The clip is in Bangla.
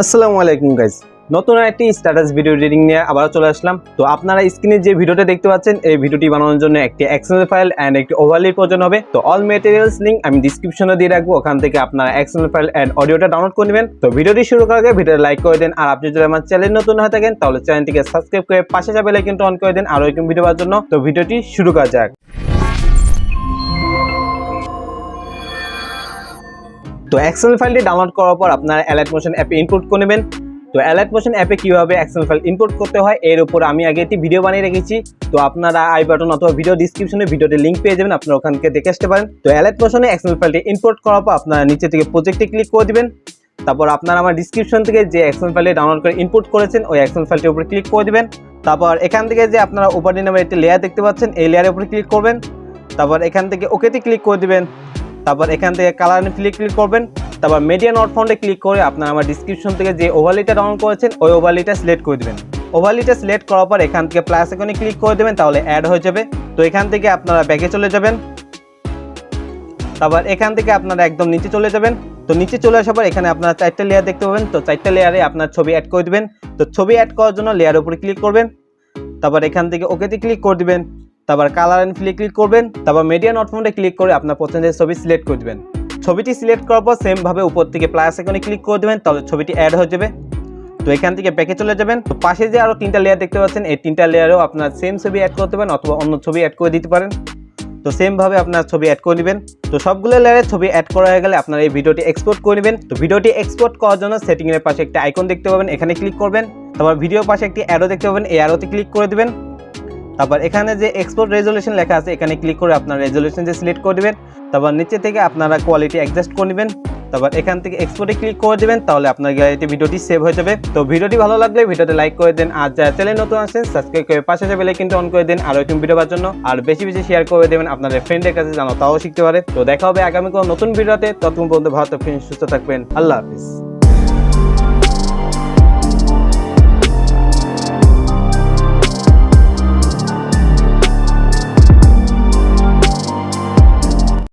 আসসালামু আলাইকুম গাইস, নতুন একটি স্ট্যাটাস ভিডিও এডিটিং নিয়ে আবার চলে আসলাম। তো আপনারা স্ক্রিনে যে ভিডিওটা দেখতে পাচ্ছেন, এই ভিডিওটি বানানোর জন্য একটি এক্সএমএল ফাইল এন্ড একটি ওভারলের প্রয়োজন হবে। তো অল ম্যাটেরিয়ালস লিংক আমি ডেসক্রিপশনে দিয়ে রাখবো, ওখান থেকে আপনারা এক্সএমএল ফাইল এন্ড অডিওটা ডাউনলোড করে নেবেন। তো ভিডিওটি শুরু করার আগে ভিডিওতে লাইক করে দেন, আর আপনি যদি আমার চ্যানেল নতুন হয়ে থাকেন তাহলে চ্যানেলটিকে সাবস্ক্রাইব করে পাশে যাবে বেল আইকনটা অন করে দেন আরো এরকম ভিডিও পাওয়ার জন্য। তো ভিডিওটি শুরু করা যাক। তো এক্সএমএল ফাইলটি ডাউনলোড করার পর আপনারা Alight Motion অ্যাপে ইনপুট করে নেবেন। তো Alight Motion অ্যাপে কিভাবে এক্সএমএল ফাইল ইনপুট করতে হয় এর উপর আমি আগে একটি ভিডিও বানিয়ে রেখেছি। তো আপনারা আই বাটন অথবা ভিডিও ডেসক্রিপশনে ভিডিওটির লিংক পেয়ে যাবেন, আপনারা ওখান থেকে দেখে আসতে পারেন। তো Alight Motion এক্সএমএল ফাইলটি ইনপুট করার পর আপনারা নিচে থেকে প্রজেক্টে ক্লিক করে দিবেন। তারপর আপনারা আমার ডেসক্রিপশন থেকে যে এক্সএমএল ফাইলটি ডাউনলোড করে ইনপুট করেছেন ওই এক্সএমএল ফাইলটির উপরে ক্লিক করে দিবেন। তারপর এখান থেকে যে আপনারা ওভারলে নামে একটি লেয়ার দেখতে পাচ্ছেন, এই লেয়ারের উপরে ক্লিক করবেন। তারপর এখান থেকে ওকেতে ক্লিক করে দিবেন। তারপর এখান থেকে কালার এন্ড ফিলে ক্লিক করবেন। তারপর মিডিয়া নট ফাউন্ডে ক্লিক করে আপনারা আমার ডেসক্রিপশন থেকে যে ওভারলেটা ডাউনলোড করেছেন ওই ওভারলেটা সিলেক্ট করে দিবেন। ওভারলেটা সিলেক্ট করার পর এখান থেকে প্লাস আইকনে ক্লিক করে দেবেন, তাহলে অ্যাড হয়ে যাবে। তো এখান থেকে আপনারা ব্যাকে চলে যাবেন। তারপর এখান থেকে আপনারা একদম নিচে চলে যাবেন। তো নিচে চলে আসার পর এখানে আপনারা 4টা লেয়ার দেখতে পাবেন। তো 4টা লেয়ারে আপনার ছবি অ্যাড করে দিবেন। তো ছবি অ্যাড করার জন্য লেয়ারের উপরে ক্লিক করবেন। তারপর এখান থেকে ওকেতে ক্লিক করে দিবেন। তারপর কালার এন্ড ফিলে ক্লিক করবেন। তারপর মিডিয়া নট ফাউন্ডে ক্লিক করে আপনার পছন্দের ছবি সিলেক্ট করে দিবেন। ছবিটি সিলেক্ট করার পর সেম ভাবে উপর থেকে প্লাস আইকনে ক্লিক করে দেবেন, তাহলে ছবিটি অ্যাড হয়ে যাবে। তো এখান থেকে ব্যাকে চলে যাবেন। তো পাশে যে আরো 3টা লেয়ার দেখতে পাচ্ছেন, এই 3টা লেয়ারেও আপনার সেম ছবি অ্যাড করতে পারেন অথবা অন্য ছবি অ্যাড করে দিতে পারেন। তো সেম ভাবে আপনার ছবি অ্যাড করে নেবেন। তো সবগুলো লেয়ারে ছবি অ্যাড করা হয়ে গেলে আপনারা এই ভিডিওটি এক্সপোর্ট করে নেবেন। তো ভিডিওটি এক্সপোর্ট করার জন্য সেটিং এর পাশে একটা আইকন দেখতে পাবেন, এখানে ক্লিক করবেন। তারপর ভিডিওর পাশে একটি অ্যারো দেখতে পাবেন, এই অ্যারোতে ক্লিক করে দিবেন। তারপর এখানে যে এক্সপোর্ট রেজলিউশন লেখা আছে এখানে ক্লিক করে আপনার রেজলিউশন যে সিলেক্ট করে দিবেন। তারপর নিচে থেকে আপনারা কোয়ালিটি অ্যাডজাস্ট করে নেবেন। তারপর এখান থেকে এক্সপোর্টে ক্লিক করে দিবেন, তাহলে আপনার গ্যালারিতে ভিডিওটি সেভ হয়ে যাবে। তো ভিডিওটি ভালো লাগলে ভিডিওতে লাইক করে দেন, আর যারা চ্যানেল নতুন আছেন সাবস্ক্রাইব করে পাশে যে বেল আইকনটা অন করে দেন আরো এরকম ভিডিও পাওয়ার জন্য। আর বেশি বেশি শেয়ার করে দেবেন আপনাদের ফ্রেন্ডের কাছে, যেন তাও শিখতে পারে। তো দেখা হবে আগামী কোনো নতুন ভিডিওতে। ততক্ষণ পর্যন্ত ভালো থাকবেন, সুস্থ থাকবেন। আল্লাহ হাফেজ।